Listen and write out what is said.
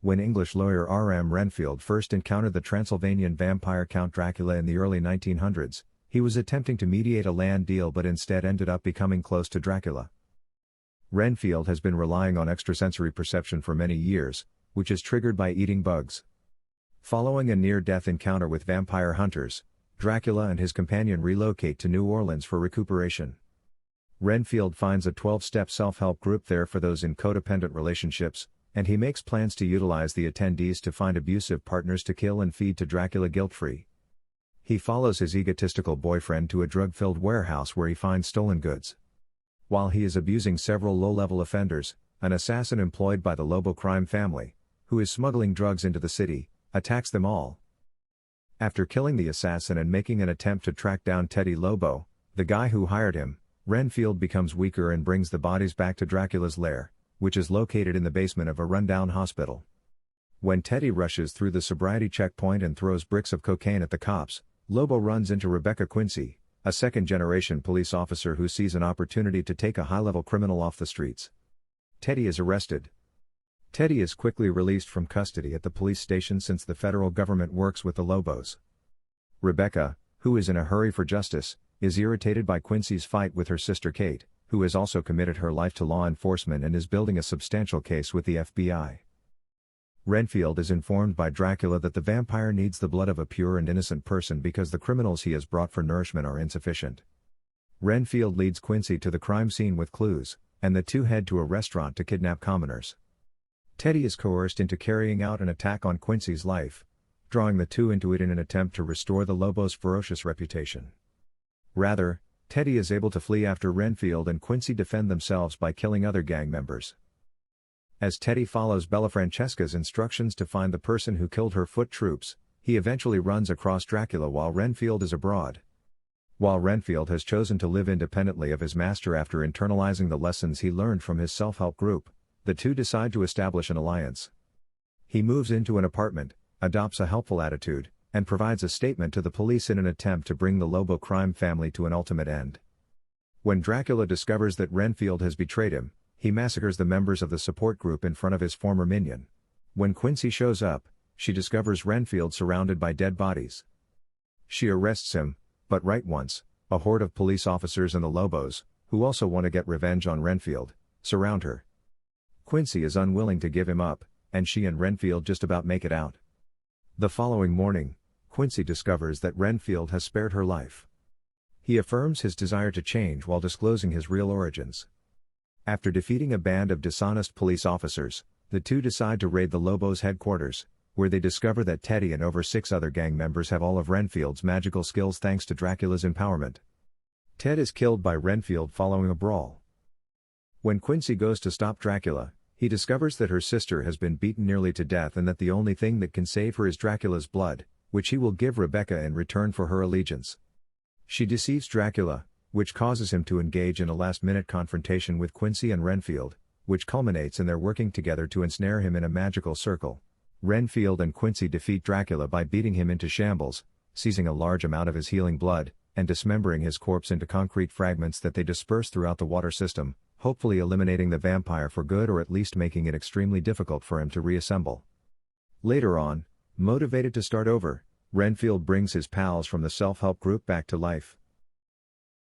When English lawyer R.M. Renfield first encountered the Transylvanian vampire Count Dracula in the early 1900s, he was attempting to mediate a land deal but instead ended up becoming close to Dracula. Renfield has been relying on extrasensory perception for many years, which is triggered by eating bugs. Following a near-death encounter with vampire hunters, Dracula and his companion relocate to New Orleans for recuperation. Renfield finds a 12-step self-help group there for those in codependent relationships, and he makes plans to utilize the attendees to find abusive partners to kill and feed to Dracula guilt-free. He follows his egotistical boyfriend to a drug-filled warehouse where he finds stolen goods. While he is abusing several low-level offenders, an assassin employed by the Lobo crime family, who is smuggling drugs into the city, attacks them all. After killing the assassin and making an attempt to track down Teddy Lobo, the guy who hired him, Renfield becomes weaker and brings the bodies back to Dracula's lair, which is located in the basement of a rundown hospital. When Teddy rushes through the sobriety checkpoint and throws bricks of cocaine at the cops, Lobo runs into Rebecca Quincy, a second-generation police officer who sees an opportunity to take a high-level criminal off the streets. Teddy is arrested. Teddy is quickly released from custody at the police station since the federal government works with the Lobos. Rebecca, who is in a hurry for justice, is irritated by Quincy's fight with her sister Kate, who has also committed her life to law enforcement and is building a substantial case with the FBI. Renfield is informed by Dracula that the vampire needs the blood of a pure and innocent person because the criminals he has brought for nourishment are insufficient. Renfield leads Quincy to the crime scene with clues, and the two head to a restaurant to kidnap commoners. Teddy is coerced into carrying out an attack on Quincy's life, drawing the two into it in an attempt to restore the Lobos' ferocious reputation. Rather, Teddy is able to flee after Renfield and Quincy defend themselves by killing other gang members. As Teddy follows Bella Francesca's instructions to find the person who killed her foot troops, he eventually runs across Dracula while Renfield is abroad. While Renfield has chosen to live independently of his master after internalizing the lessons he learned from his self-help group, the two decide to establish an alliance. He moves into an apartment, adopts a helpful attitude, and provides a statement to the police in an attempt to bring the Lobo crime family to an ultimate end. When Dracula discovers that Renfield has betrayed him, he massacres the members of the support group in front of his former minion. When Quincy shows up, she discovers Renfield surrounded by dead bodies. She arrests him, but right once, a horde of police officers and the Lobos, who also want to get revenge on Renfield, surround her. Quincy is unwilling to give him up, and she and Renfield just about make it out. The following morning, Quincy discovers that Renfield has spared her life. He affirms his desire to change while disclosing his real origins. After defeating a band of dishonest police officers, the two decide to raid the Lobos' headquarters, where they discover that Teddy and over 6 other gang members have all of Renfield's magical skills thanks to Dracula's empowerment. Ted is killed by Renfield following a brawl. When Quincy goes to stop Dracula, he discovers that her sister has been beaten nearly to death and that the only thing that can save her is Dracula's blood, which he will give Rebecca in return for her allegiance. She deceives Dracula, which causes him to engage in a last-minute confrontation with Quincy and Renfield, which culminates in their working together to ensnare him in a magical circle. Renfield and Quincy defeat Dracula by beating him into shambles, seizing a large amount of his healing blood, and dismembering his corpse into concrete fragments that they disperse throughout the water system, hopefully eliminating the vampire for good or at least making it extremely difficult for him to reassemble. Later on, motivated to start over, Renfield brings his pals from the self-help group back to life.